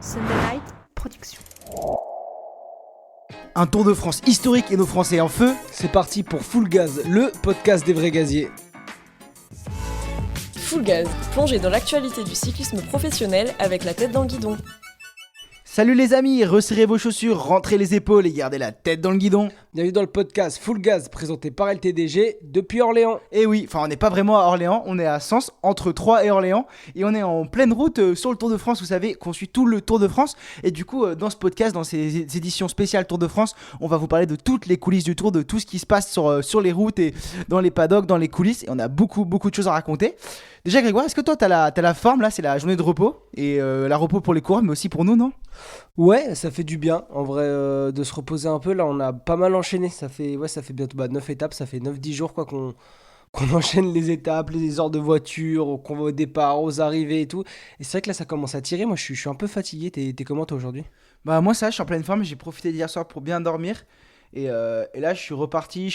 Sunday Night Production. Un Tour de France historique et nos Français en feu. C'est parti pour Full Gaz, le podcast des vrais gaziers. Full Gaz, plongez dans l'actualité du cyclisme professionnel avec la tête dans le guidon. Salut les amis, resserrez vos chaussures, rentrez les épaules et gardez la tête dans le guidon. Bienvenue dans le podcast Full Gaz, présenté par LTDG depuis Orléans. Et oui, on n'est pas vraiment à Orléans, on est à Sens, entre Troyes et Orléans. Et on est en pleine route sur le Tour de France, vous savez qu'on suit tout le Tour de France. Et du coup, dans ce podcast, dans ces éditions spéciales Tour de France, on va vous parler de toutes les coulisses du Tour, de tout ce qui se passe sur les routes et dans les paddocks, dans les coulisses. Et on a beaucoup de choses à raconter. Déjà Grégoire, est-ce que toi t'as la forme là? C'est la journée de repos. Et la repos pour les coureurs, mais aussi pour nous, non? Ouais, ça fait du bien en vrai de se reposer un peu. Là, on a pas mal enchaîné. Ça fait bientôt 9 étapes, ça fait 9-10 jours quoi qu'on enchaîne les étapes, les heures de voiture, qu'on va au départ, aux arrivées et tout. Et c'est vrai que là, ça commence à tirer. Moi, je suis un peu fatigué. T'es comment toi aujourd'hui? Bah moi ça, je suis en pleine forme, j'ai profité d'hier soir pour bien dormir. Et là je suis reparti,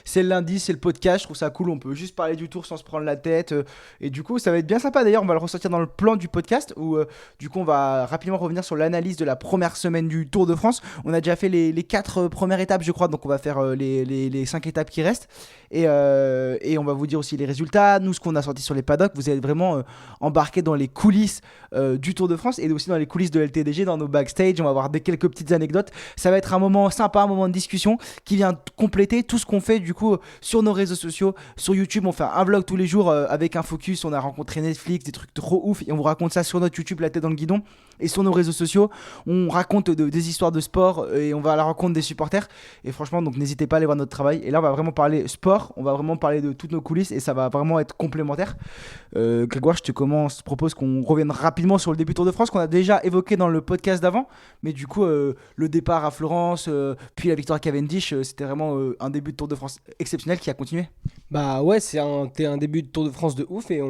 c'est le lundi, c'est le podcast, je trouve ça cool, on peut juste parler du tour sans se prendre la tête. Et du coup ça va être bien sympa d'ailleurs, on va le ressortir dans le plan du podcast où du coup on va rapidement revenir sur l'analyse de la première semaine du Tour de France. On a déjà fait les 4 premières étapes je crois, donc on va faire les 5 étapes qui restent. Et on va vous dire aussi les résultats, nous ce qu'on a sorti sur les paddocks, vous allez vraiment embarquer dans les coulisses du Tour de France et aussi dans les coulisses de LTDG, dans nos backstage, on va avoir quelques petites anecdotes. Ça va être un moment sympa, un moment de discussion qui vient compléter tout ce qu'on fait du coup sur nos réseaux sociaux. Sur YouTube on fait un vlog tous les jours avec un focus, on a rencontré Netflix, des trucs trop ouf et on vous raconte ça sur notre YouTube, la tête dans le guidon. Et sur nos réseaux sociaux on raconte des histoires de sport et on va à la rencontre des supporters. Et franchement donc n'hésitez pas à aller voir notre travail. Et là on va vraiment parler sport, on va vraiment parler de toutes nos coulisses et ça va vraiment être complémentaire. Grégoire, je te propose qu'on revienne rapidement sur le début du Tour de France qu'on a déjà évoqué dans le podcast d'avant. Mais du coup le départ à Florence, puis la victoire à Cavendish, c'était vraiment un début de Tour de France exceptionnel qui a continué. Bah ouais, c'était un début de Tour de France de ouf et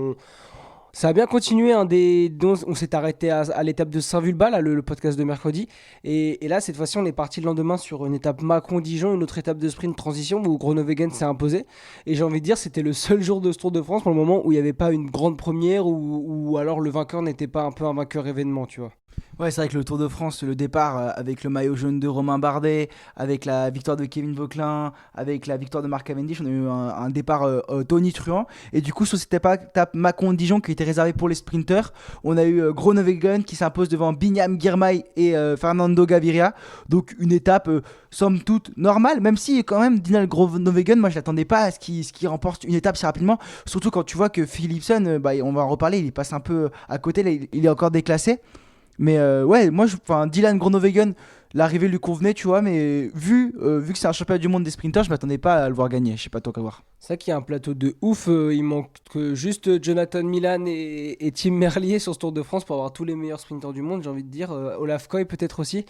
ça a bien continué. On s'est arrêté à l'étape de Saint-Vulbas, là, le podcast de mercredi. Et là, cette fois-ci, on est parti le lendemain sur une étape Macron-Dijon, une autre étape de sprint transition où Groenewegen s'est imposé. Et j'ai envie de dire, c'était le seul jour de ce Tour de France pour le moment où il n'y avait pas une grande première ou alors le vainqueur n'était pas un peu un vainqueur événement, tu vois. Ouais, c'est vrai que le Tour de France, le départ avec le maillot jaune de Romain Bardet, avec la victoire de Kevin Vauquelin, avec la victoire de Marc Cavendish, on a eu un départ tonitruant. Et du coup, sur cette étape Macron-Dijon qui était réservée pour les sprinters, on a eu Groenewegen qui s'impose devant Binyam Girmay et Fernando Gaviria. Donc une étape somme toute normale, même si quand même Dylan Groenewegen, moi je l'attendais pas à ce qu'il remporte une étape si rapidement. Surtout quand tu vois que Philipsen, on va en reparler, il passe un peu à côté, là, il est encore déclassé. Mais ouais, moi, Dylan Groenewegen, l'arrivée lui convenait, tu vois, mais vu que c'est un championnat du monde des sprinters, je m'attendais pas à le voir gagner. Je sais pas toi qu'à voir. C'est vrai qu'il y a un plateau de ouf. Il manque que juste Jonathan Milan et Tim Merlier sur ce Tour de France pour avoir tous les meilleurs sprinters du monde, j'ai envie de dire. Olaf Koy peut-être aussi.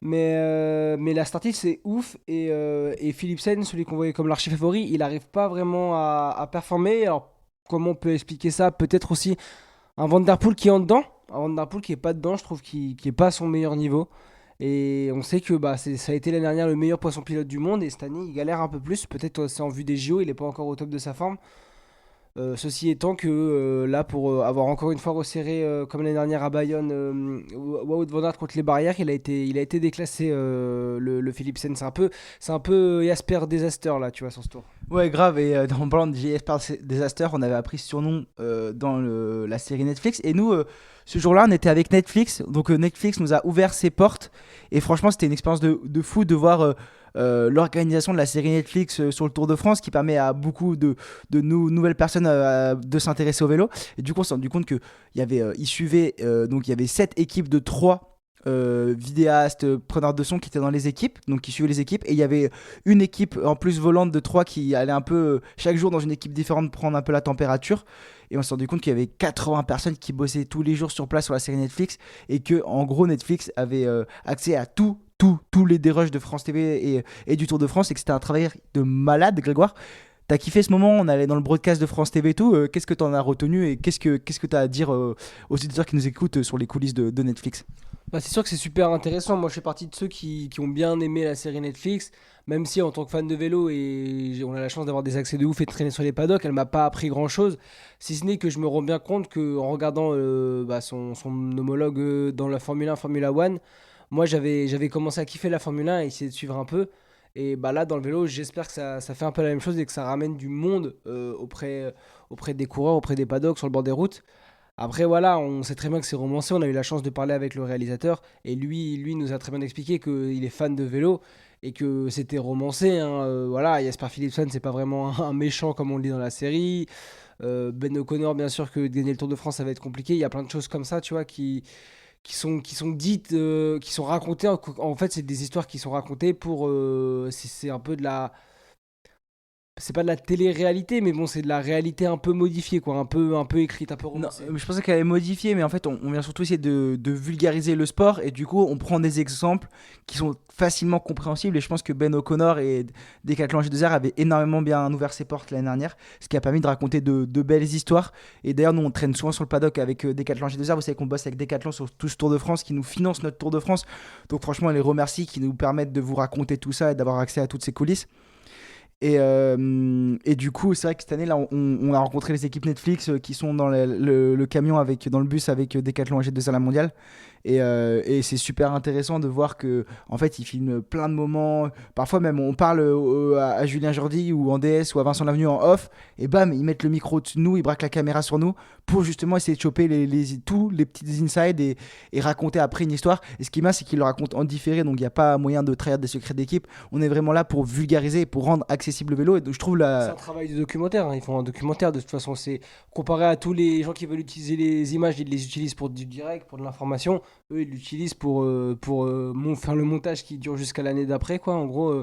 Mais la starting c'est ouf et Philipsen, celui qu'on voyait comme l'archi-favori, il n'arrive pas vraiment à performer. Alors comment on peut expliquer ça? Peut-être aussi un Van Der Poel qui est en dedans. Un Van Der Poel qui est pas dedans, je trouve qu'il est pas à son meilleur niveau. Et on sait que ça a été l'année dernière le meilleur poisson pilote du monde et cette année il galère un peu plus. Peut-être c'est en vue des JO, il n'est pas encore au top de sa forme. Ceci étant que là, pour avoir encore une fois resserré comme l'année dernière à Bayonne, Wout van Aert contre les barrières, il a été déclassé le Philipsen. C'est un peu Jasper Disaster là, tu vois, sur ce tour. Ouais, grave. Et en parlant de Jasper Disaster, on avait appris ce surnom dans la série Netflix. Et nous, ce jour-là, on était avec Netflix. Donc Netflix nous a ouvert ses portes. Et franchement, c'était une expérience de fou de voir l'organisation de la série Netflix sur le Tour de France qui permet à beaucoup de nouvelles personnes de s'intéresser au vélo. Et du coup, on s'est rendu compte qu'il y avait, donc il y avait 7 équipes de 3 vidéastes, preneurs de son qui étaient dans les équipes, donc qui suivaient les équipes, et il y avait une équipe en plus volante de 3 qui allait un peu chaque jour dans une équipe différente prendre un peu la température. Et on s'est rendu compte qu'il y avait 80 personnes qui bossaient tous les jours sur place sur la série Netflix et que en gros Netflix avait accès à tous les dérushs de France TV et du Tour de France et que c'était un travail de malade. Grégoire, T'as kiffé ce moment? On allait dans le broadcast de France TV et tout. Qu'est-ce que t'en as retenu et qu'est-ce que t'as à dire aux auditeurs qui nous écoutent sur les coulisses de Netflix? Bah, c'est sûr que c'est super intéressant. Moi, je fais partie de ceux qui ont bien aimé la série Netflix, même si en tant que fan de vélo, on a la chance d'avoir des accès de ouf et de traîner sur les paddocks, elle m'a pas appris grand-chose. Si ce n'est que je me rends bien compte qu'en regardant son homologue dans la Formule 1, Formula One, moi, j'avais commencé à kiffer la Formule 1 et essayer de suivre un peu. Et bah là, dans le vélo, j'espère que ça fait un peu la même chose et que ça ramène du monde auprès des coureurs, auprès des paddocks, sur le bord des routes. Après, voilà, on sait très bien que c'est romancé. On a eu la chance de parler avec le réalisateur. Et lui nous a très bien expliqué qu'il est fan de vélo et que c'était romancé, hein. Voilà, Jasper Philipsen, c'est pas vraiment un méchant comme on le dit dans la série. Ben O'Connor, bien sûr que gagner le Tour de France, ça va être compliqué. Il y a plein de choses comme ça, tu vois, qui sont dites, qui sont racontées. En fait, c'est des histoires qui sont racontées pour. C'est un peu de la. C'est pas de la télé-réalité, mais bon, c'est de la réalité un peu modifiée, quoi. Un peu écrite, un peu Non, romancée. je pensais qu'elle est modifiée, mais en fait, on vient surtout essayer de vulgariser le sport et du coup, on prend des exemples qui sont facilement compréhensibles. Et je pense que Ben O'Connor et Decathlon G2R avaient énormément bien ouvert ses portes l'année dernière, ce qui a permis de raconter de belles histoires. Et d'ailleurs, nous, on traîne souvent sur le paddock avec Decathlon G2R. Vous savez qu'on bosse avec Decathlon sur tout ce Tour de France qui nous finance notre Tour de France. Donc, franchement, on les remercie qui nous permettent de vous raconter tout ça et d'avoir accès à toutes ces coulisses. Et du coup, c'est vrai que cette année, là, on a rencontré les équipes Netflix qui sont dans le camion dans le bus avec Decathlon G2R à la mondiale. Et c'est super intéressant de voir que en fait ils filment plein de moments. Parfois même on parle à Julien Jordi ou en DS ou à Vincent Lavenu en off, et bam, ils mettent le micro au-dessus de nous, ils braquent la caméra sur nous pour justement essayer de choper tous les petits insides et raconter après une histoire. Et ce qui est bien, c'est qu'ils le racontent en différé, donc il n'y a pas moyen de trahir des secrets d'équipe. On est vraiment là pour vulgariser et pour rendre accessible le vélo. Et donc je trouve C'est un travail de documentaire, hein. Ils font un documentaire de toute façon. C'est comparé à tous les gens qui veulent utiliser les images, ils les utilisent pour du direct, pour de l'information. Eux, ils l'utilisent pour faire le montage qui dure jusqu'à l'année d'après, quoi, en gros,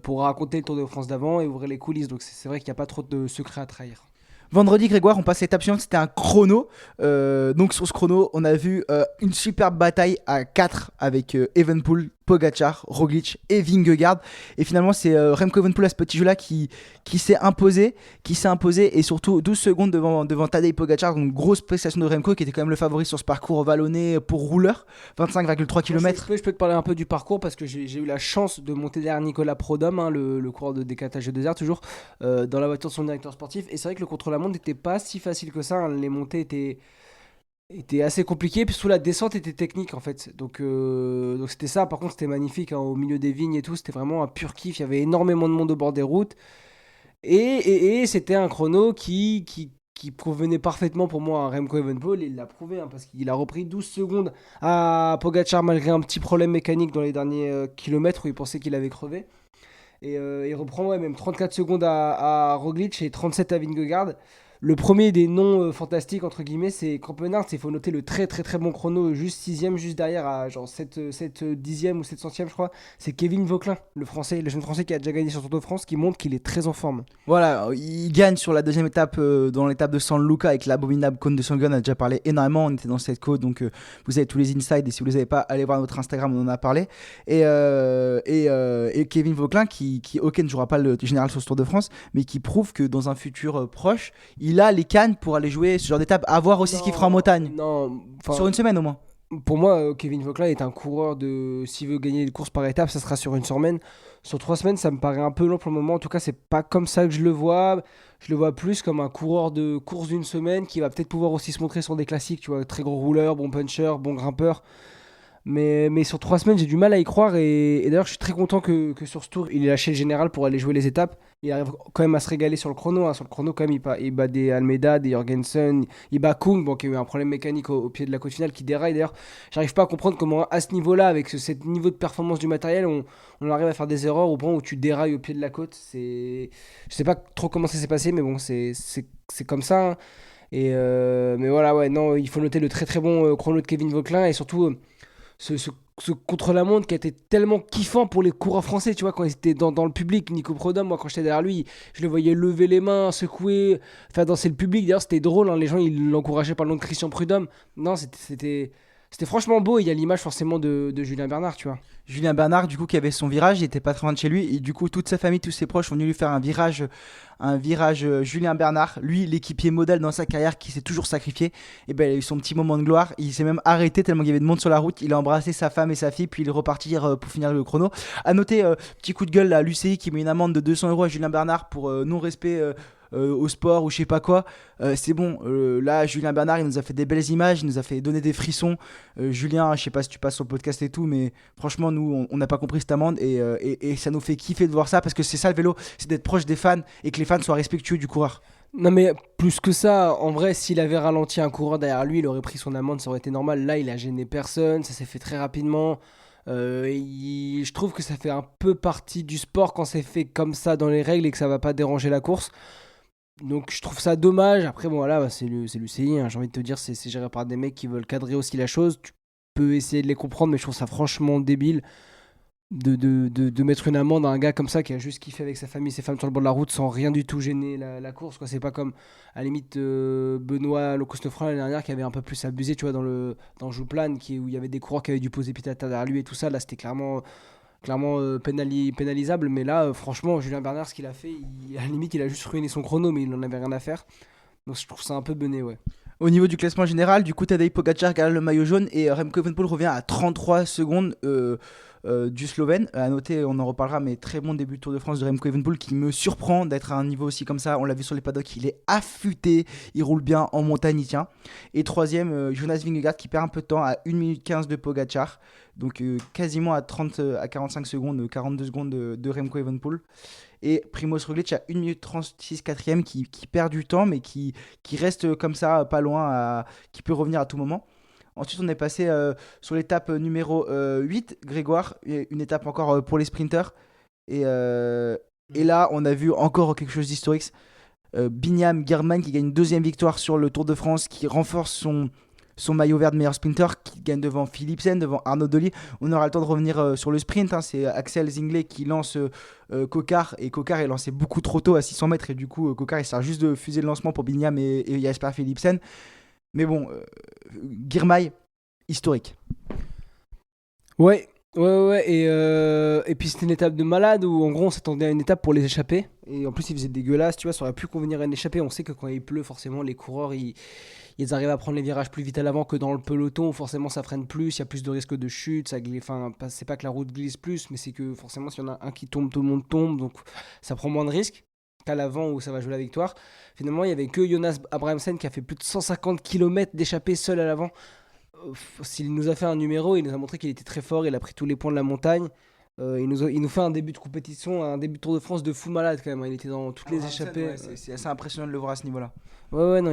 pour raconter le Tour de France d'avant et ouvrir les coulisses. Donc c'est vrai qu'il n'y a pas trop de secrets à trahir. Vendredi, Grégoire, on passe à l'étape suivante, c'était un chrono. Donc sur ce chrono, on a vu une superbe bataille à 4 avec Evenepoel, Pogacar, Roglic et Vingegaard. Et finalement, c'est Remco Evenepoel à ce petit jeu-là qui s'est imposé, et surtout 12 secondes devant Tadej Pogacar. Donc grosse prestation de Remco qui était quand même le favori sur ce parcours vallonné pour rouleur, 25,3 km. Je peux te parler un peu du parcours parce que j'ai eu la chance de monter derrière Nicolas Prodhomme, hein, le coureur de Decathlon G2R, toujours dans la voiture de son directeur sportif. Et c'est vrai que le contre-la-montre n'était pas si facile que ça, hein. Les montées étaient assez compliquées, puis sous la descente était technique en fait. Donc c'était ça. Par contre, c'était magnifique, hein, au milieu des vignes et tout. C'était vraiment un pur kiff. Il y avait énormément de monde au bord des routes. Et c'était un chrono qui provenait parfaitement pour moi à Remco Evenepoel. Il l'a prouvé, hein, parce qu'il a repris 12 secondes à Pogacar malgré un petit problème mécanique dans les derniers kilomètres où il pensait qu'il avait crevé. Et il reprend, ouais, même 34 secondes à Roglic et 37 à Vingegaard. Le premier des noms fantastiques, entre guillemets, c'est Campenard. Il faut noter le très très très bon chrono, juste 6ème, juste derrière, à genre 7 dixième ou 7 centième, je crois. C'est Kevin Vauquelin, le jeune français qui a déjà gagné sur Tour de France, qui montre qu'il est très en forme. Voilà, il gagne sur la deuxième étape, dans l'étape de San Luca avec l'abominable cône de Sangone. On a déjà parlé énormément, on était dans cette côte, donc vous avez tous les insides, et si vous les avez pas, allez voir notre Instagram, on en a parlé. Et Kevin Vauquelin qui ok, ne jouera pas le général sur ce Tour de France, mais qui prouve que dans un futur proche, il a les cannes pour aller jouer ce genre d'étape, à voir aussi ce qu'il fera en montagne. Non, Sur une semaine au moins. pour moi, Kevin Vauquelin est un coureur de. S'il veut gagner une course par étape, ça sera sur une semaine. Sur 3 semaines, ça me paraît un peu long pour le moment. En tout cas, c'est pas comme ça que je le vois. Je le vois plus comme un coureur de course d'une semaine qui va peut-être pouvoir aussi se montrer sur des classiques. Tu vois, très gros rouleur, bon puncher, bon grimpeur. Mais sur 3 semaines, j'ai du mal à y croire. Et d'ailleurs, je suis très content que sur ce tour, il ait lâché le général pour aller jouer les étapes. Il arrive quand même à se régaler sur le chrono, hein. Sur le chrono, quand même, il bat des Almeida, des Jorgensen. Il bat Kung, bon, qui a eu un problème mécanique au pied de la côte finale, qui déraille d'ailleurs. J'arrive pas à comprendre comment, à ce niveau-là, avec ce niveau de performance du matériel, on arrive à faire des erreurs au point où tu dérailles au pied de la côte. Je sais pas trop comment ça s'est passé, mais bon, c'est comme ça, hein. Mais voilà, ouais, non, il faut noter le très très bon chrono de Kevin Vauquelin et surtout. Ce contre-la-montre qui a été tellement kiffant pour les coureurs français, tu vois, quand ils étaient dans le public. Nico Prodhomme, moi, quand j'étais derrière lui, je le voyais lever les mains, secouer, faire danser le public. D'ailleurs, c'était drôle, hein, les gens, ils l'encourageaient par le nom de Christian Prudhomme. Non, c'était C'était franchement beau. Il y a l'image forcément de Julien Bernard, tu vois. Julien Bernard, du coup, qui avait son virage, il était pas très loin de chez lui, et du coup, toute sa famille, tous ses proches sont venus lui faire un virage Julien Bernard. Lui, l'équipier modèle dans sa carrière, qui s'est toujours sacrifié, et ben, il a eu son petit moment de gloire. Il s'est même arrêté tellement qu'il y avait de monde sur la route. Il a embrassé sa femme et sa fille, puis il est reparti pour finir le chrono. À noter, petit coup de gueule à l'UCI qui met une amende de 200 € à Julien Bernard pour non-respect. Au sport ou je sais pas quoi. C'est bon, là Julien Bernard il nous a fait des belles images, il nous a fait donner des frissons. Julien, je sais pas si tu passes sur le podcast et tout, mais franchement nous on n'a pas compris cette amende et ça nous fait kiffer de voir ça parce que c'est ça le vélo, c'est d'être proche des fans et que les fans soient respectueux du coureur. Non mais plus que ça, en vrai, s'il avait ralenti un coureur derrière lui, il aurait pris son amende, ça aurait été normal. Là, il a gêné personne, ça s'est fait très rapidement. Je trouve que ça fait un peu partie du sport quand c'est fait comme ça dans les règles et que ça va pas déranger la course. Donc je trouve ça dommage. Après, bon, voilà, c'est l'UCI, hein, j'ai envie de te dire, c'est géré par des mecs qui veulent cadrer aussi la chose. Tu peux essayer de les comprendre, mais je trouve ça franchement débile de mettre une amende à un gars comme ça qui a juste kiffé avec sa famille, ses femmes sur le bord de la route sans rien du tout gêner la course, quoi. C'est pas comme, à la limite, Benoît Locostefran l'année dernière qui avait un peu plus abusé, tu vois, dans Jouplan, où il y avait des coureurs qui avaient dû poser Pitata derrière lui et tout ça. Là, c'était clairement pénalisable, mais là franchement Julien Bernard ce qu'il a fait, à la limite il a juste ruiné son chrono mais il n'en avait rien à faire, donc je trouve ça un peu bené, ouais. Au niveau du classement général, du coup, Tadej Pogacar gagne le maillot jaune et Remco Evenepoel revient à 33 secondes du Slovène. À noter, on en reparlera, mais très bon début de Tour de France de Remco Evenepoel qui me surprend d'être à un niveau aussi comme ça. On l'a vu sur les paddocks, il est affûté, il roule bien en montagne, il tient. Et troisième, Jonas Vingegaard qui perd un peu de temps à 1 minute 15 de Pogacar. Donc quasiment à 45 secondes, 42 secondes de Remco Evenepoel. Et Primoz Roglic à 1 minute 36 quatrième qui perd du temps mais qui reste comme ça pas loin, qui peut revenir à tout moment. Ensuite on est passé sur l'étape numéro 8, Grégoire, une étape encore pour les sprinters. Et là on a vu encore quelque chose d'historique. Binyam Girmay qui gagne une deuxième victoire sur le Tour de France, qui renforce son maillot vert de meilleur sprinter, qui gagne devant Philipsen, devant Arnaud Delis. On aura le temps de revenir sur le sprint, hein. C'est Axel Zinglet qui lance Kokar, et Kokar est lancé beaucoup trop tôt à 600 mètres, et du coup Kokar il sert juste de fusée de lancement pour Binyam et Jasper Philipsen. Mais bon, Girmay, historique. Ouais, et puis c'était une étape de malade où en gros on s'attendait à une étape pour les échappées, et en plus il faisait dégueulasse, tu vois, ça aurait pu convenir à une échappée. On sait que quand il pleut, forcément les coureurs ils arrivent à prendre les virages plus vite à l'avant que dans le peloton, où forcément ça freine plus, il y a plus de risques de chute, c'est pas que la route glisse plus, mais c'est que forcément s'il y en a un qui tombe, tout le monde tombe, donc ça prend moins de risques qu'à l'avant où ça va jouer la victoire. Finalement il y avait que Jonas Abrahamsen qui a fait plus de 150 km d'échappée seul à l'avant. S'il nous a fait un numéro, il nous a montré qu'il était très fort, il a pris tous les points de la montagne. Il nous fait un début de compétition, un début de Tour de France de fou malade quand même, hein. Il était dans toutes les échappées. Ouais, c'est assez impressionnant de le voir à ce niveau-là. Ouais, non,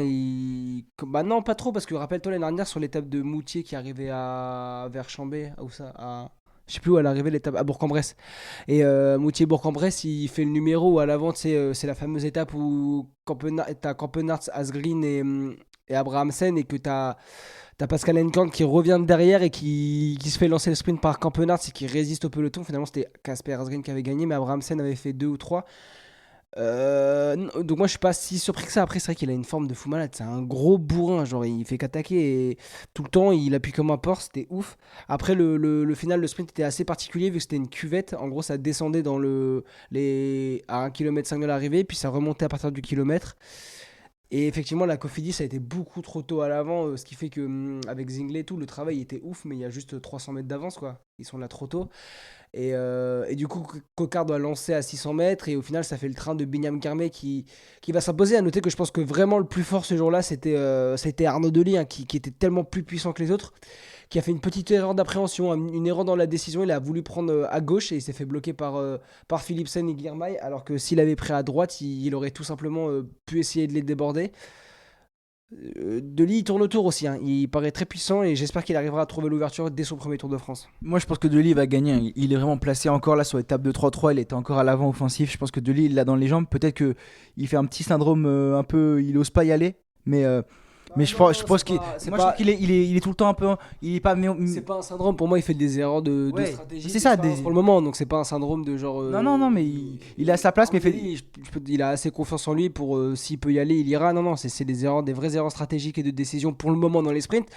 bah non, pas trop, parce que rappelle-toi l'année dernière sur l'étape de Moutier qui arrivait vers Chambé, où ça, je sais plus où elle arrivait, l'étape à Bourg-en-Bresse. Et Moutier-Bourg-en-Bresse, il fait le numéro où à l'avant, c'est la fameuse étape où t'as Kampenaerts, Asgreen et Abrahamsen, et que t'as Pascal Enckland qui revient de derrière et qui se fait lancer le sprint par Kampenaerts et qui résiste au peloton. Finalement, c'était Casper Asgreen qui avait gagné, mais Abrahamsen avait fait 2 ou 3. Donc moi je suis pas si surpris que ça. Après c'est vrai qu'il a une forme de fou malade, c'est un gros bourrin, genre il fait qu'attaquer et tout le temps il appuie comme un porc, c'était ouf. Après le final, le sprint était assez particulier vu que c'était une cuvette. En gros ça descendait à 1,5 km de l'arrivée, puis ça remontait à partir du kilomètre. Et effectivement, la Cofidis a été beaucoup trop tôt à l'avant, ce qui fait que avec Zinglet et tout, le travail était ouf, mais il y a juste 300 mètres d'avance, quoi. Ils sont là trop tôt. Et du coup, Kokar doit lancer à 600 mètres, et au final, ça fait le train de Binyam Girmay qui va s'imposer. À noter que je pense que vraiment le plus fort ce jour-là, c'était Arnaud Delis, hein, qui était tellement plus puissant que les autres, qui a fait une petite erreur d'appréhension, une erreur dans la décision. Il a voulu prendre à gauche et il s'est fait bloquer par Philipsen et Girmay, alors que s'il avait pris à droite, il aurait tout simplement pu essayer de les déborder. Delis il tourne autour aussi, hein. Il paraît très puissant et j'espère qu'il arrivera à trouver l'ouverture dès son premier Tour de France. Moi je pense que Delis va gagner, hein. Il est vraiment placé encore là sur l'étape de 3-3, il était encore à l'avant offensif. Je pense que Delis il l'a dans les jambes, peut-être qu'il fait un petit syndrome un peu, il ose pas y aller, mais je pense qu'il est tout le temps un peu, il est pas. C'est pas un syndrome, pour moi il fait des erreurs de stratégie. C'est ça, pour le moment, donc c'est pas un syndrome de genre. Non, mais il est à sa place, mais il a assez confiance en lui pour s'il peut y aller, il ira. Non, c'est des vraies erreurs stratégiques et de décision pour le moment dans les sprints.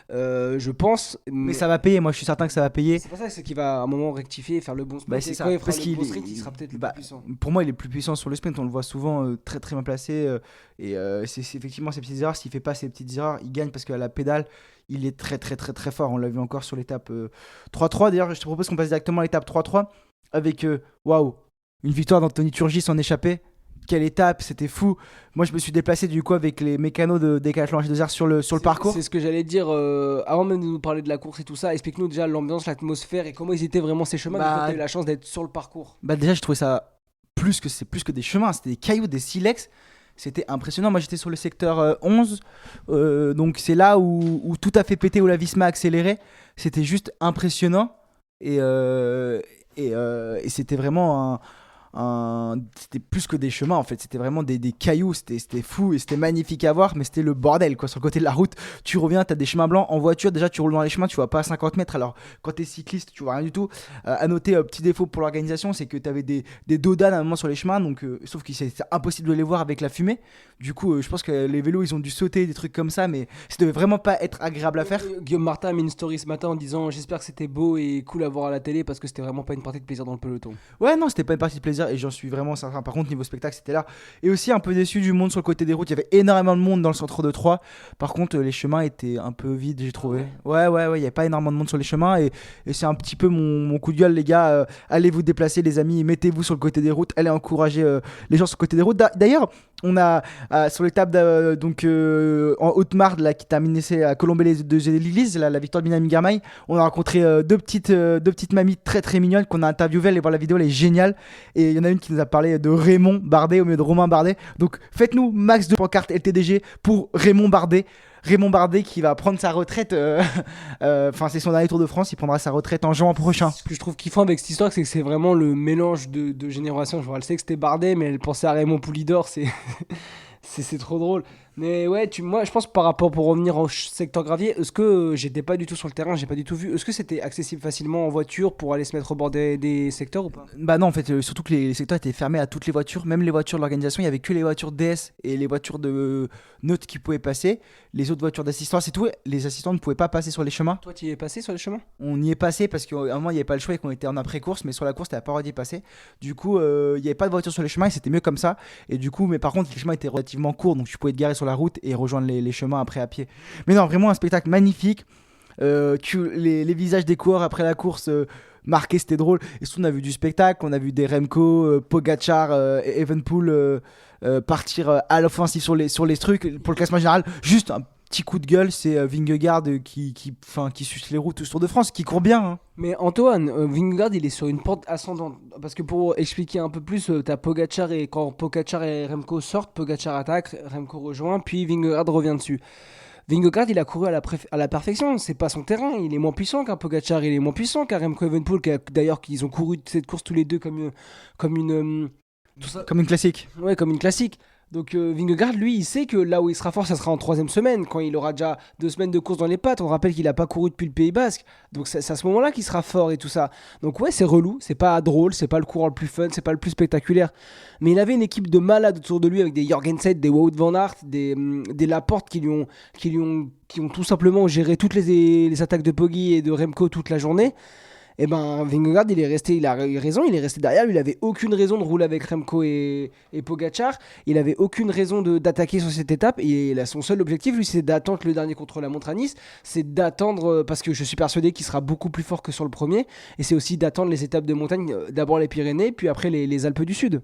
je pense. Mais ça va payer, moi je suis certain que ça va payer. C'est pour ça, c'est qu'il va à un moment rectifier et faire le bon sprint. Bah, c'est et ça. quand il fera Parce le qu'il bon sprint, il sera peut-être le bah, plus puissant. pour moi, il est plus puissant sur le sprint. On le voit souvent très très bien placé. C'est effectivement ses petites erreurs. S'il fait pas ses petites erreurs, il gagne parce qu'à la pédale, il est très très très très fort. On l'a vu encore sur l'étape 3-3. D'ailleurs, je te propose qu'on passe directement à l'étape 3-3 avec waouh, une victoire d'Anthony Turgis en échappée. Quelle étape, c'était fou. Moi, je me suis déplacé du coup avec les mécanos de Decathlon H2R sur le parcours. C'est ce que j'allais dire avant même de nous parler de la course et tout ça. Explique-nous déjà l'ambiance, l'atmosphère et comment ils étaient vraiment ces chemins. Quand tu as eu la chance d'être sur le parcours. Bah déjà, je trouvais ça plus que des chemins. C'était des cailloux, des silex. C'était impressionnant. Moi, j'étais sur le secteur 11. Donc, c'est là où tout a fait péter, où la Visma a accéléré. C'était juste impressionnant. Et c'était vraiment c'était plus que des chemins en fait, c'était vraiment des cailloux, c'était fou et c'était magnifique à voir, mais c'était le bordel quoi. Sur le côté de la route, tu reviens, t'as des chemins blancs en voiture, déjà tu roules dans les chemins, tu vois pas à 50 mètres, alors quand t'es cycliste tu vois rien du tout. À noter, petit défaut pour l'organisation, c'est que t'avais des dodanes à un moment sur les chemins, donc sauf que c'était impossible de les voir avec la fumée. Du coup je pense que les vélos ils ont dû sauter, des trucs comme ça, mais ça devait vraiment pas être agréable à faire. Guillaume Martin a mis une story ce matin en disant j'espère que c'était beau et cool à voir à la télé parce que c'était vraiment pas une partie de plaisir dans le peloton. Ouais, non, c'était pas une partie de plaisir et j'en suis vraiment certain. Par contre, niveau spectacle, c'était là. Et aussi un peu déçu du monde sur le côté des routes. Il y avait énormément de monde dans le centre de Troyes. Par contre, les chemins étaient un peu vides, j'ai trouvé. Ouais, il n'y avait pas énormément de monde sur les chemins. Et c'est un petit peu mon coup de gueule, les gars. Allez vous déplacer, les amis. Mettez-vous sur le côté des routes. Allez encourager les gens sur le côté des routes. D'ailleurs, on a sur l'étape en Haute-Marne là, qui terminait à Colombey de l'Église, la victoire de Minami Garmail, on a rencontré deux petites mamies très très mignonnes qu'on a interviewées. Allez voir la vidéo, elle est géniale. Et il y en a une qui nous a parlé de Raymond Bardet au milieu de Romain Bardet. Donc faites-nous max de pancartes LTDG pour Raymond Bardet. Raymond Bardet qui va prendre sa retraite, c'est son dernier Tour de France, il prendra sa retraite en juin prochain. Ce que je trouve kiffant avec cette histoire, c'est que c'est vraiment le mélange de générations. Elle sait que c'était Bardet, mais elle pensait à Raymond Poulidor, c'est trop drôle. Mais ouais, moi je pense par rapport, pour revenir au secteur gravier, est-ce que j'étais pas du tout sur le terrain, j'ai pas du tout vu, est-ce que c'était accessible facilement en voiture pour aller se mettre au bord des secteurs ou pas? Bah non, en fait, surtout que les secteurs étaient fermés à toutes les voitures, même les voitures de l'organisation, il y avait que les voitures DS et les voitures de neutres qui pouvaient passer. Les autres voitures d'assistance et tout, les assistants ne pouvaient pas passer sur les chemins. Toi, tu y es passé sur les chemins? On y est passé parce qu'à un moment il n'y avait pas le choix et qu'on était en après-course, mais sur la course t'avais pas le droit d'y passer. Du coup, il n'y avait pas de voiture sur les chemins et c'était mieux comme ça. Et du coup, mais par contre, les chemins étaient relativement courts, donc tu pouvais te garer sur la route et rejoindre les chemins après à pied. Mais non, vraiment un spectacle magnifique. Les visages des coureurs après la course marqués, c'était drôle. Et surtout, on a vu du spectacle, on a vu des Remco, Pogacar, Evenepoel partir à l'offensive sur les trucs pour le classement général. Juste un petit coup de gueule, c'est Vingegaard qui suce les routes tout ce Tour de France, qui court bien. Hein. Mais Antoine, Vingegaard il est sur une pente ascendante. Parce que pour expliquer un peu plus, t'as Pogacar et quand Pogacar et Remco sortent, Pogacar attaque, Remco rejoint, puis Vingegaard revient dessus. Vingegaard il a couru à la perfection, c'est pas son terrain, il est moins puissant qu'un Pogacar, il est moins puissant qu'un Remco Evenepoel, d'ailleurs qu'ils ont couru cette course tous les deux comme une comme une classique. Ouais, comme une classique. Donc Vingegaard, lui, il sait que là où il sera fort, ça sera en 3e semaine, quand il aura déjà 2 semaines de course dans les pattes. On rappelle qu'il n'a pas couru depuis le Pays Basque. Donc c'est à ce moment-là qu'il sera fort et tout ça. Donc ouais, c'est relou, c'est pas drôle, c'est pas le coureur le plus fun, c'est pas le plus spectaculaire. Mais il avait une équipe de malades autour de lui avec des Jorgensen, des Wout van Aert, des Laporte qui ont tout simplement géré toutes les attaques de Poggi et de Remco toute la journée. Et ben Vingegaard il a raison, il est resté derrière, il avait aucune raison de rouler avec Remco et Pogacar, il avait aucune raison d'attaquer sur cette étape et son seul objectif lui c'est d'attendre le dernier contre-la-montre à Nice, c'est d'attendre, parce que je suis persuadé qu'il sera beaucoup plus fort que sur le premier, et c'est aussi d'attendre les étapes de montagne, d'abord les Pyrénées puis après les Alpes du Sud.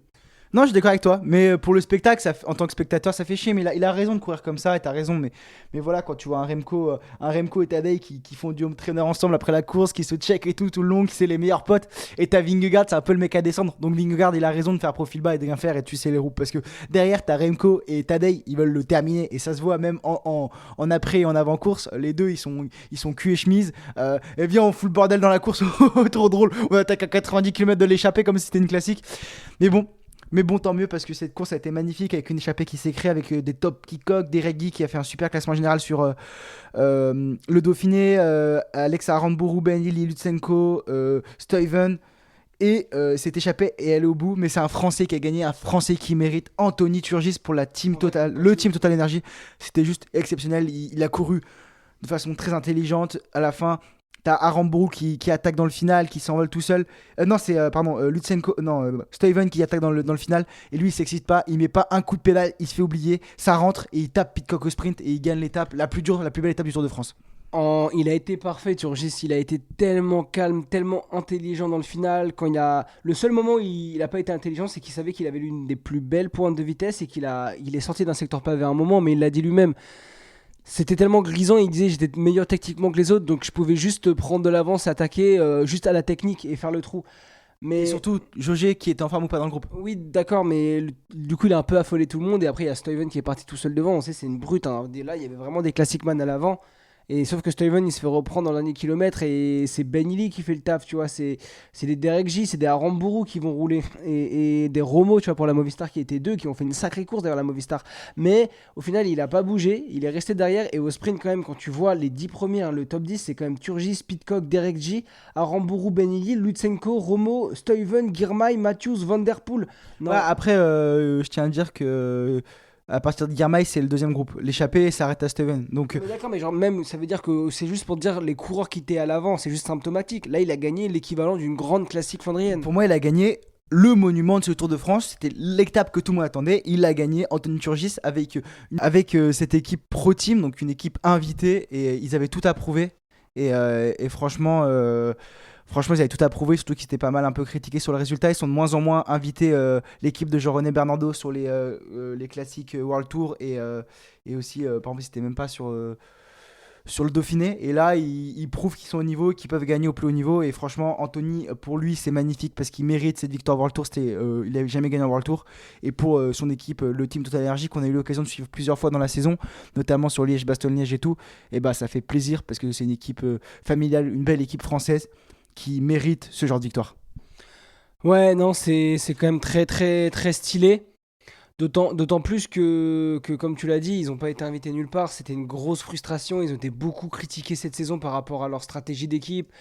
Non, je suis d'accord avec toi, mais pour le spectacle, en tant que spectateur, ça fait chier. Mais il a raison de courir comme ça, et t'as raison. Mais voilà, quand tu vois un Remco et Tadej qui font du home trainer ensemble après la course, qui se check et tout le long, qui c'est les meilleurs potes, et t'as Vingegaard, c'est un peu le mec à descendre. Donc Vingegaard, il a raison de faire profil bas et de rien faire et de tuer les roues. Parce que derrière, t'as Remco et Tadej, ils veulent le terminer, et ça se voit même en après et en avant-course. Les deux, ils sont cul et chemise. Et viens, on fout le bordel dans la course, trop drôle. On attaque à 90 km de l'échappée comme si c'était une classique. Mais bon, tant mieux parce que cette course a été magnifique avec une échappée qui s'est créée avec des top Kikok, des Reggie qui a fait un super classement général sur le Dauphiné, Alexa Arambourou, Ben Ili, Lutsenko, Stuyven. Et cette échappée est allée au bout, mais c'est un Français qui a gagné, un Français qui mérite, Anthony Turgis pour le Team Total Energy. C'était juste exceptionnel, il a couru de façon très intelligente. À la fin, t'as Aramburu qui attaque dans le final, qui s'envole tout seul. Non, c'est Lutsenko, non, Stuyven qui attaque dans le final. Et lui, il s'excite pas, il met pas un coup de pédale, il se fait oublier. Ça rentre et il tape Pidcock au sprint et il gagne l'étape la plus dure, la plus belle étape du Tour de France. Il a été parfait, Turgis. Il a été tellement calme, tellement intelligent dans le final. Le seul moment où il n'a pas été intelligent, c'est qu'il savait qu'il avait l'une des plus belles pointes de vitesse et il est sorti d'un secteur pavé à un moment, mais il l'a dit lui-même. C'était tellement grisant, il disait j'étais meilleur techniquement que les autres, donc je pouvais juste prendre de l'avance, attaquer juste à la technique et faire le trou. Mais Et surtout, Jauger qui était en forme ou pas dans le groupe. oui, d'accord, mais du coup il a un peu affolé tout le monde et après il y a Stuyven qui est parti tout seul devant. On sait c'est une brute. Hein. Là il y avait vraiment des classic man à l'avant. Et sauf que Stuyven il se fait reprendre dans le dernier kilomètre et c'est Ben Illy qui fait le taf, tu vois. C'est des Derek J, c'est des Aramburu qui vont rouler et des Romo, tu vois, pour la Movistar qui étaient deux, qui ont fait une sacrée course derrière la Movistar. Mais au final, il a pas bougé, il est resté derrière et au sprint, quand même, quand tu vois les 10 premiers, hein, le top 10, c'est quand même Turgis, Pidcock, Derek J, Aramburu, Ben Illy, Lutsenko, Romo, Stuyven, Girmay, Matthews, Van Der Poel. Non, Ouais, après, je tiens à dire que à partir de Girmay, c'est le deuxième groupe. L'échappée s'arrête à Steven. Donc, mais d'accord, mais genre même, ça veut dire que c'est juste pour dire les coureurs qui étaient à l'avant, c'est juste symptomatique. Là, il a gagné l'équivalent d'une grande classique flandrienne. pour moi, il a gagné le monument de ce Tour de France. C'était l'étape que tout le monde attendait. Il a gagné, Anthony Turgis, avec cette équipe Pro Team, donc une équipe invitée. Et ils avaient tout à prouver. Et franchement, ils avaient tout à prouver, surtout qu'ils étaient pas mal un peu critiqués sur le résultat. Ils sont de moins en moins invités, l'équipe de Jean-René Bernardo, sur les classiques World Tour. Et aussi, par exemple, ils n'étaient même pas sur le Dauphiné. Et là, ils prouvent qu'ils sont au niveau, qu'ils peuvent gagner au plus haut niveau. Et franchement, Anthony, pour lui, c'est magnifique parce qu'il mérite cette victoire World Tour. Il n'avait jamais gagné un World Tour. Et pour son équipe, le team Total Energy, qu'on a eu l'occasion de suivre plusieurs fois dans la saison, notamment sur Liège-Bastogne-Liège et tout, et bah, ça fait plaisir parce que c'est une équipe familiale, une belle équipe française qui mérite ce genre de victoire. Ouais, non, c'est quand même très très très stylé. D'autant plus que, comme tu l'as dit, ils n'ont pas été invités nulle part. C'était une grosse frustration. Ils ont été beaucoup critiqués cette saison par rapport à leur stratégie d'équipe.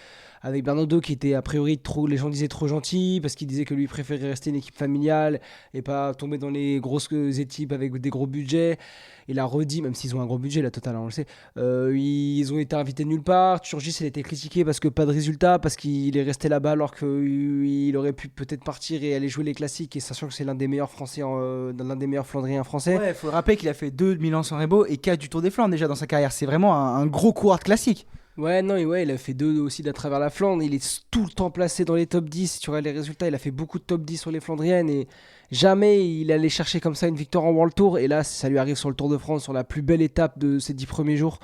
Avec Bernardo qui était a priori trop, les gens disaient trop gentil, parce qu'il disait que lui préférait rester une équipe familiale et pas tomber dans les grosses équipes avec des gros budgets. Il a redit, même s'ils ont un gros budget, la Total, hein, on le sait, ils ont été invités nulle part. Turgis, il a été critiqué parce que pas de résultat, parce qu'il est resté là-bas alors qu'il aurait pu peut-être partir et aller jouer les classiques, et sachant que c'est l'un des meilleurs Français, l'un des meilleurs Flandriens français. Ouais, il faut le rappeler qu'il a fait 2 de Milan-San Remo et 4 du Tour des Flandres déjà dans sa carrière. C'est vraiment un gros coureur de classique. Ouais, non, il a fait deux aussi d'à travers la Flandre. Il est tout le temps placé dans les top 10. Si tu regardes les résultats, il a fait beaucoup de top 10 sur les Flandriennes et jamais il allait chercher comme ça une victoire en World Tour. Et là, ça lui arrive sur le Tour de France, sur la plus belle étape de ces 10 premiers jours.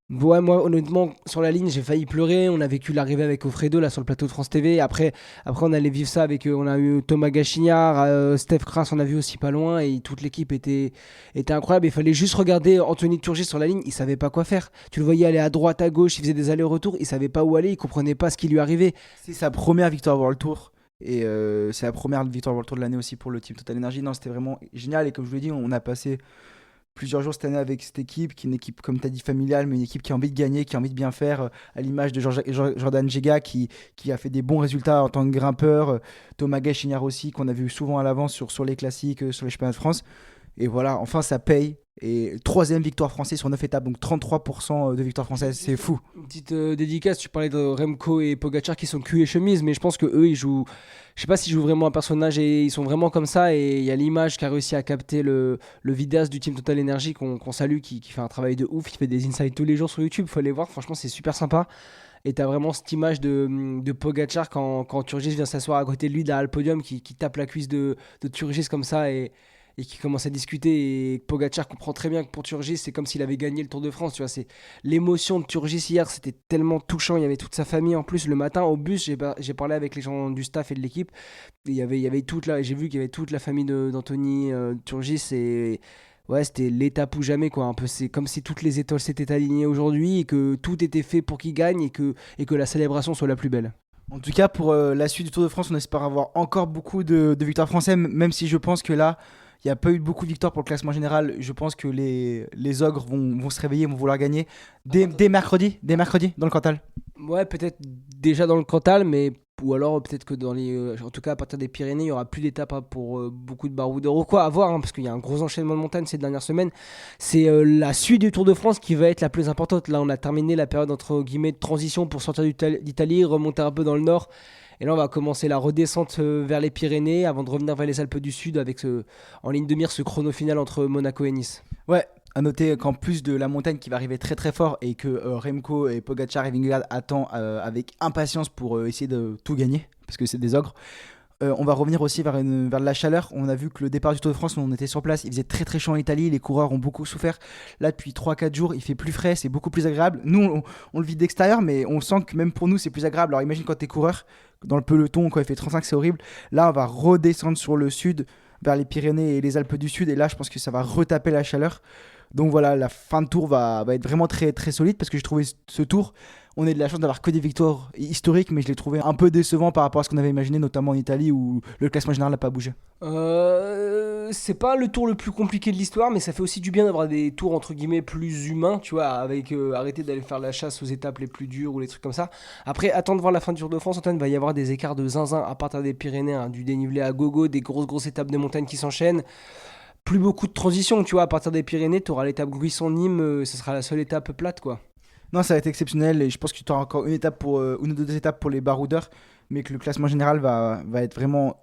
Ouais, moi, honnêtement, sur la ligne, j'ai failli pleurer. On a vécu l'arrivée avec Offredo là sur le plateau de France TV. Après on allait vivre ça avec. On a eu Thomas Gachignard, Steph Kras, on a vu aussi pas loin. Et toute l'équipe était incroyable. Il fallait juste regarder Anthony Turgis sur la ligne. Il savait pas quoi faire. Tu le voyais aller à droite, à gauche. Il faisait des allers-retours. Il savait pas où aller. Il comprenait pas ce qui lui arrivait. C'est sa première victoire World Tour. Et c'est la première victoire World Tour de l'année aussi pour le team Total Energy. Non, c'était vraiment génial. Et comme je vous l'ai dit, on a passé plusieurs jours cette année avec cette équipe, qui est une équipe, comme tu as dit, familiale, mais une équipe qui a envie de gagner, qui a envie de bien faire, à l'image de Jordan Jega, qui a fait des bons résultats en tant que grimpeur, Thomas Gachignard aussi, qu'on a vu souvent à l'avance sur les classiques, sur les championnats de France. Et voilà, enfin ça paye. Et troisième victoire française sur 9 étapes, donc 33% de victoire française, c'est fou. Une petite dédicace, tu parlais de Remco et Pogacar qui sont cul et chemise, mais je pense que eux ils jouent, je sais pas s'ils jouent vraiment un personnage et ils sont vraiment comme ça. Et il y a l'image qui a réussi à capter le vidéaste du team Total Energy qu'on salue, qui fait un travail de ouf, il fait des insights tous les jours sur YouTube, faut aller voir, franchement c'est super sympa. Et t'as vraiment cette image de Pogacar quand Turgis vient s'asseoir à côté de lui derrière le podium, qui tape la cuisse de Turgis comme ça et qui commence à discuter. Et Pogacar comprend très bien que pour Turgis, c'est comme s'il avait gagné le Tour de France. Tu vois, c'est l'émotion de Turgis hier, c'était tellement touchant. Il y avait toute sa famille en plus. Le matin, au bus, j'ai parlé avec les gens du staff et de l'équipe. Et il y avait j'ai vu qu'il y avait toute la famille d'Anthony Turgis. Et ouais, c'était l'étape ou jamais, quoi. Un peu, c'est comme si toutes les étoiles s'étaient alignées aujourd'hui et que tout était fait pour qu'il gagne et que la célébration soit la plus belle. En tout cas, pour la suite du Tour de France, on espère avoir encore beaucoup de victoires françaises, même si je pense que là, il n'y a pas eu beaucoup de victoires pour le classement général. Je pense que les ogres vont se réveiller, vont vouloir gagner dès mercredi dans le Cantal. Ouais, peut-être déjà dans le Cantal, mais Ou alors peut-être que en tout cas à partir des Pyrénées, il y aura plus d'étapes pour beaucoup de baroudeurs ou quoi, à voir, hein, parce qu'il y a un gros enchaînement de montagnes ces dernières semaines. C'est la suite du Tour de France qui va être la plus importante. Là, on a terminé la période entre guillemets de transition pour sortir d'Italie, remonter un peu dans le nord. Et là, on va commencer la redescente vers les Pyrénées avant de revenir vers les Alpes du Sud avec en ligne de mire ce chrono final entre Monaco et Nice. Ouais, à noter qu'en plus de la montagne qui va arriver très très fort et que Remco et Pogacar et Vingegaard attendent avec impatience pour essayer de tout gagner, parce que c'est des ogres. On va revenir aussi vers la chaleur. On a vu que le départ du Tour de France, on était sur place, il faisait très très chaud en Italie, les coureurs ont beaucoup souffert. Là, depuis 3-4 jours, il fait plus frais, c'est beaucoup plus agréable. Nous, on le vit d'extérieur, mais on sent que même pour nous, c'est plus agréable. Alors imagine quand t'es coureur, dans le peloton, quand il fait 35, c'est horrible. Là, on va redescendre sur le sud, vers les Pyrénées et les Alpes du Sud, et là, je pense que ça va retaper la chaleur. Donc voilà, la fin de tour va être vraiment très très solide parce que j'ai trouvé ce tour, on a de la chance d'avoir que des victoires historiques, mais je l'ai trouvé un peu décevant par rapport à ce qu'on avait imaginé, notamment en Italie où le classement général n'a pas bougé. C'est pas le tour le plus compliqué de l'histoire, mais ça fait aussi du bien d'avoir des tours entre guillemets plus humains, tu vois, avec arrêter d'aller faire la chasse aux étapes les plus dures ou les trucs comme ça. Après, attends de voir la fin du Tour de France, Antoine, va y avoir des écarts de zinzin à partir des Pyrénées, hein, du dénivelé à gogo, des grosses étapes de montagne qui s'enchaînent. Plus beaucoup de transition, tu vois, à partir des Pyrénées, tu auras l'étape Gruissan-Nîmes, ce sera la seule étape plate, quoi. Non, ça va être exceptionnel et je pense que tu auras encore une ou deux étapes pour les baroudeurs, mais que le classement général va être vraiment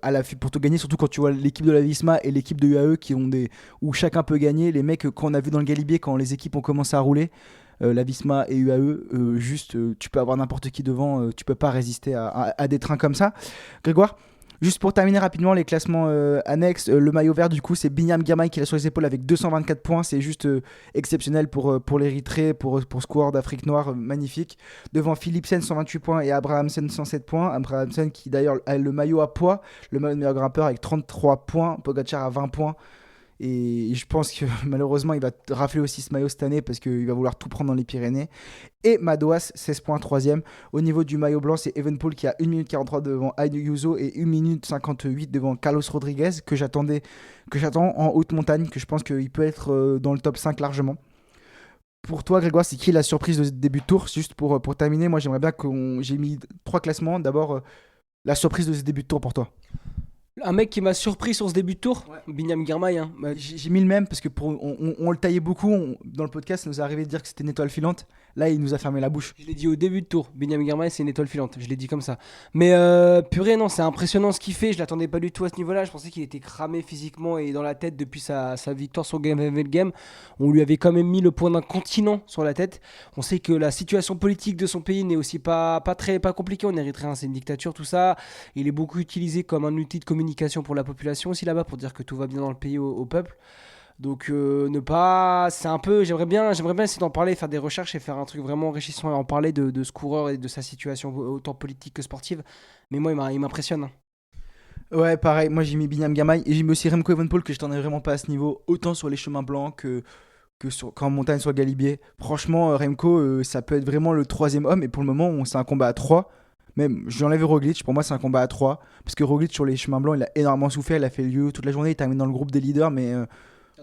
à l'affût pour tout gagner, surtout quand tu vois l'équipe de la Visma et l'équipe de UAE où chacun peut gagner. Les mecs, quand on a vu dans le Galibier, quand les équipes ont commencé à rouler, la Visma et UAE, tu peux avoir n'importe qui devant, tu peux pas résister à des trains comme ça. Grégoire, juste pour terminer rapidement les classements annexes, le maillot vert du coup c'est Binyam Girmay qui l'a sur les épaules avec 224 points, c'est juste exceptionnel pour l'Érythrée, pour ce coureur d'Afrique noire, magnifique. Devant Philipsen 128 points et Abrahamsen 107 points, Abrahamsen qui d'ailleurs a le maillot à poids, le maillot de meilleur grimpeur avec 33 points, Pogacar à 20 points. Et je pense que malheureusement il va rafler aussi ce maillot cette année parce qu'il va vouloir tout prendre dans les Pyrénées. Et Madouas 16 points 3ème. Au niveau du maillot blanc, c'est Evenepoel qui a 1 minute 43 devant Ayuso et 1 minute 58 devant Carlos Rodriguez que j'attends en haute montagne, que je pense qu'il peut être dans le top 5 largement. Pour toi Grégoire, c'est qui la surprise de ce début de tour? Juste pour terminer, moi j'aimerais bien j'ai mis 3 classements. D'abord, la surprise de ce début de tour pour toi. Un mec qui m'a surpris sur ce début de tour, Ouais. Binyam Girmay. Hein. J'ai mis le même parce que on le taillait beaucoup. Dans le podcast, ça nous est arrivé de dire que c'était une étoile filante. Là, il nous a fermé la bouche. Je l'ai dit au début de tour, Binyam Girmay c'est une étoile filante, je l'ai dit comme ça. Mais purée, non, c'est impressionnant ce qu'il fait, je l'attendais pas du tout à ce niveau-là, je pensais qu'il était cramé physiquement et dans la tête depuis sa victoire sur Game of Game. On lui avait quand même mis le point d'un continent sur la tête. On sait que la situation politique de son pays n'est aussi pas compliquée, en Érythrée, hein, c'est une dictature, tout ça. Il est beaucoup utilisé comme un outil de communication pour la population aussi là-bas, pour dire que tout va bien dans le pays au peuple. Donc c'est un peu, j'aimerais bien essayer d'en parler, faire des recherches et faire un truc vraiment enrichissant et en parler de ce coureur et de sa situation autant politique que sportive. Mais moi il m'impressionne, hein. Ouais, pareil. Moi, j'ai mis Binyam Girmay et j'ai mis aussi Remco Evenepoel que je t'en ai vraiment pas à ce niveau, autant sur les chemins blancs qu'en montagne sur le Galibier. Franchement, Remco, ça peut être vraiment le troisième homme et pour le moment, c'est un combat à 3. Même, j'enlève Roglic, pour moi c'est un combat à 3 parce que Roglic sur les chemins blancs il a énormément souffert, il a fait le lieu toute la journée, il termine dans le groupe des leaders, mais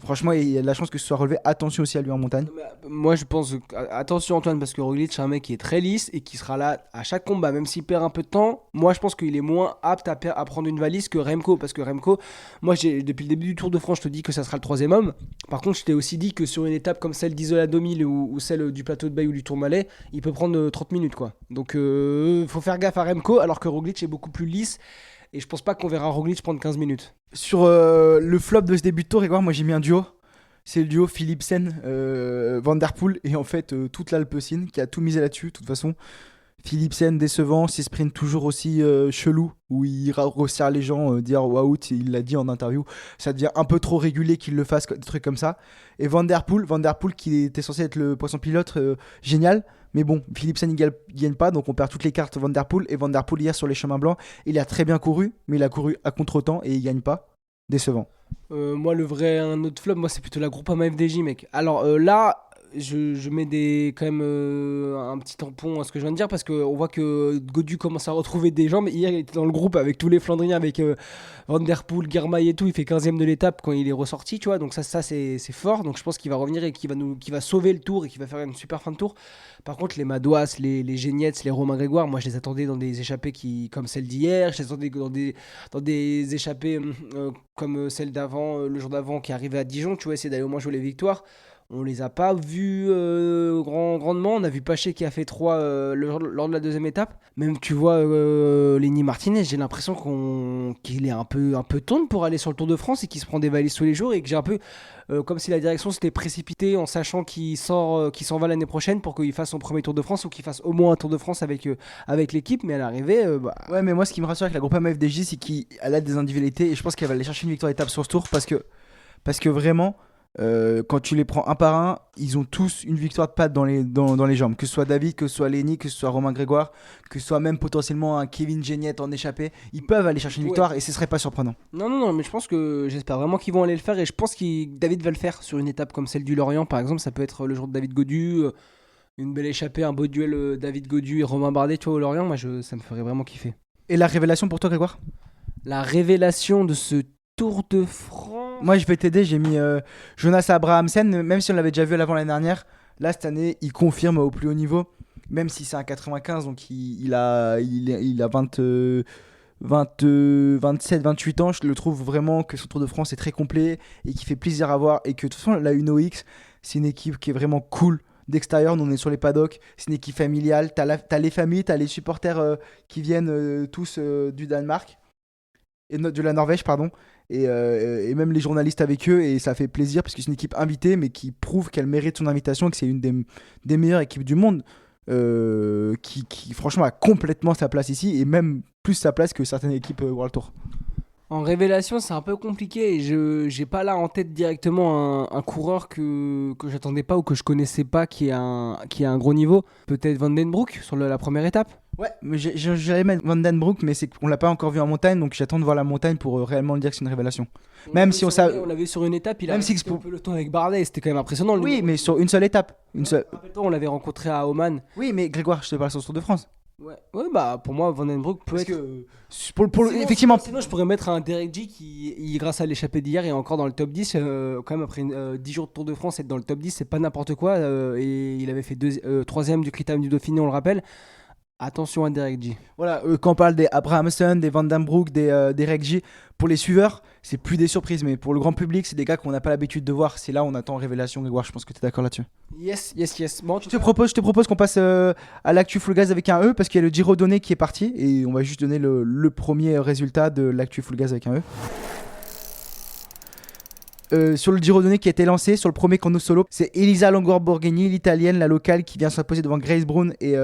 franchement il y a de la chance que ce soit relevé. Attention aussi à lui en montagne. Moi je pense, attention Antoine, parce que Roglic c'est un mec qui est très lisse et qui sera là à chaque combat, même s'il perd un peu de temps. Moi je pense qu'il est moins apte à prendre une valise que Remco, parce que Remco, moi depuis le début du Tour de France je te dis que ça sera le troisième homme. Par contre je t'ai aussi dit que sur une étape comme celle d'Isola 2000 ou celle du plateau de Baye ou du Tourmalet, il peut prendre 30 minutes quoi. Donc faut faire gaffe à Remco, alors que Roglic est beaucoup plus lisse. Et je pense pas qu'on verra Roglic prendre 15 minutes. Sur le flop de ce début de tour, Grégoire, moi j'ai mis un duo. C'est le duo Philipsen Van Der Poel et en fait toute l'Alpecin qui a tout misé là-dessus. De toute façon, Philipsen décevant, ses sprints toujours aussi chelou où il resserre les gens, dire waouh, il l'a dit en interview, ça devient un peu trop régulier qu'il le fasse, des trucs comme ça. Et Van Der Poel qui était censé être le poisson pilote, génial. Mais bon, Philipsen il gagne pas, donc on perd toutes les cartes Van Der Poel. Et Van Der Poel hier sur les chemins blancs, il a très bien couru, mais il a couru à contre-temps et il gagne pas. Décevant. Moi, un autre flop, moi c'est plutôt la Groupama FDJ, mec. Alors là, je mets quand même un petit tampon à ce que je viens de dire parce qu'on voit que Gaudu commence à retrouver des jambes. Hier, il était dans le groupe avec tous les Flandriens, avec Van Der Poel, Girmay et tout. Il fait 15e de l'étape quand il est ressorti, tu vois. Donc ça c'est fort. Donc je pense qu'il va revenir et qu'il va sauver le tour et qu'il va faire une super fin de tour. Par contre, les Madouas, les Genietz, les Romain Grégoire, moi je les attendais dans des échappées comme celle d'hier. Je les attendais dans des échappées comme celle d'avant, le jour d'avant qui arrivait à Dijon. Tu vois, essayer d'aller au moins jouer les victoires. On les a pas vus grandement. On a vu Paché qui a fait 3 lors de la deuxième étape. Même tu vois Lenny Martinez, j'ai l'impression qu'il est un peu tonde pour aller sur le Tour de France et qu'il se prend des valises tous les jours et que j'ai un peu comme si la direction s'était précipitée en sachant qu'il s'en va l'année prochaine pour qu'il fasse son premier Tour de France ou qu'il fasse au moins un Tour de France avec l'équipe. Mais à l'arrivée, Ouais, mais moi ce qui me rassure avec la Groupama FDJ, c'est qu'elle a des individualités et je pense qu'elle va aller chercher une victoire étape sur ce tour parce que vraiment. Quand tu les prends un par un, ils ont tous une victoire de patte dans les jambes. Que ce soit David, que ce soit Lenny, que ce soit Romain Grégoire, que ce soit même potentiellement un Kevin Geniet en échappée. Ils peuvent aller chercher une victoire et ce serait pas surprenant. Non, mais je pense j'espère vraiment qu'ils vont aller le faire et je pense que David va le faire sur une étape comme celle du Lorient par exemple. Ça peut être le jour de David Gaudu, une belle échappée, un beau duel David Gaudu et Romain Bardet, tu vois, au Lorient. Moi, ça me ferait vraiment kiffer. Et la révélation pour toi, Grégoire ? La révélation de ce Tour de France. Moi, je vais t'aider. J'ai mis Jonas Abrahamsen, même si on l'avait déjà vu l'année dernière. Là, cette année, il confirme au plus haut niveau, même si c'est un 95, donc il a 27, 28 ans. Je le trouve vraiment que son Tour de France est très complet et qui fait plaisir à voir. Et que de toute façon, la UNOX, c'est une équipe qui est vraiment cool. D'extérieur, nous on est sur les paddocks, c'est une équipe familiale. T'as les familles, t'as les supporters qui viennent tous du Danemark et de la Norvège, pardon. Et même les journalistes avec eux, et ça fait plaisir parce que c'est une équipe invitée mais qui prouve qu'elle mérite son invitation et que c'est une des meilleures équipes du monde qui franchement a complètement sa place ici et même plus sa place que certaines équipes World Tour. En révélation, c'est un peu compliqué et j'ai pas là en tête directement un coureur que j'attendais pas ou que je connaissais pas qui a un gros niveau. Peut-être Van Den Broek sur la première étape. Ouais, mais j'allais mettre Van Den Broek, mais c'est qu'on l'a pas encore vu en montagne, donc j'attends de voir la montagne pour réellement le dire que c'est une révélation. Même si on l'a vu sur une étape, il a même si un peu le temps avec Bardet, c'était quand même impressionnant. Oui, mais sur une seule étape. Rappelle-toi, on l'avait rencontré à Oman. Oui, mais Grégoire, je te parle sur le Tour de France. Ouais, bah pour moi Van Den Broek peut Parce être. que effectivement. Sinon, je pourrais mettre un Derek G qui, grâce à l'échappée d'hier, est encore dans le top 10. Quand même, après 10 jours de Tour de France, être dans le top 10, c'est pas n'importe quoi. Et il avait fait 3ème du Critérium du Dauphiné, on le rappelle. Attention à Derek G. Voilà, quand on parle des Abrahamsen, des Van Den Broek, des Derek G, pour les suiveurs, c'est plus des surprises. Mais pour le grand public, c'est des gars qu'on n'a pas l'habitude de voir. C'est là où on attend révélation, Grégoire. Je pense que tu es d'accord là-dessus. Yes. Bon, je te propose qu'on passe à l'actu Full Gas avec un E, parce qu'il y a le Giro Donné qui est parti. Et on va juste donner le premier résultat de l'actu Full Gas avec un E. Sur le Giro Donné qui a été lancé sur le premier chrono solo, c'est Elisa Longoborghini, l'italienne, la locale, qui vient s'imposer devant Grace Brown et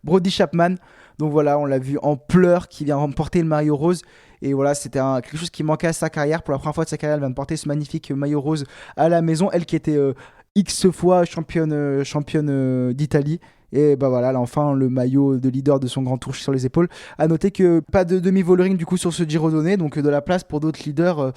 Brody Chapman. Donc voilà, on l'a vu en pleurs, qui vient remporter le maillot rose. Et voilà, c'était quelque chose qui manquait à sa carrière. Pour la première fois de sa carrière, elle vient de porter ce magnifique maillot rose à la maison. Elle qui était X fois championne d'Italie. Et bah voilà, elle a enfin le maillot de leader de son grand tour sur les épaules. À noter que pas de demi-vollering du coup sur ce Giro Donné, donc de la place pour d'autres leaders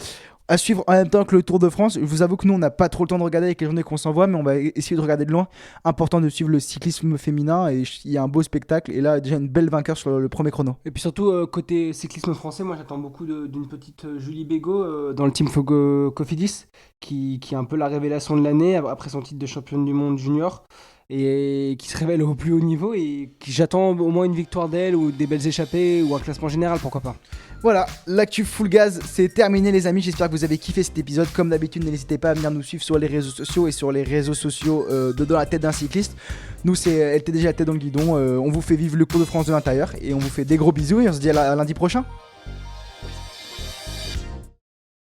à suivre en même temps que le Tour de France. Je vous avoue que nous on n'a pas trop le temps de regarder avec les journées qu'on s'envoie, mais on va essayer de regarder de loin. Important de suivre le cyclisme féminin et il y a un beau spectacle et là déjà une belle vainqueur sur le premier chrono. Et puis surtout côté cyclisme français, moi j'attends beaucoup d'une petite Julie Bégaud dans le team Cofidis qui est un peu la révélation de l'année après son titre de championne du monde junior. Et qui se révèle au plus haut niveau et j'attends au moins une victoire d'elle ou des belles échappées ou un classement général, pourquoi pas. Voilà, l'actu Full Gaz, c'est terminé les amis, j'espère que vous avez kiffé cet épisode. Comme d'habitude, n'hésitez pas à venir nous suivre sur les réseaux sociaux et sur les réseaux sociaux de Dans la tête d'un cycliste. Nous c'est LTDG la tête dans le guidon, on vous fait vivre le Tour de France de l'intérieur et on vous fait des gros bisous et on se dit à lundi prochain.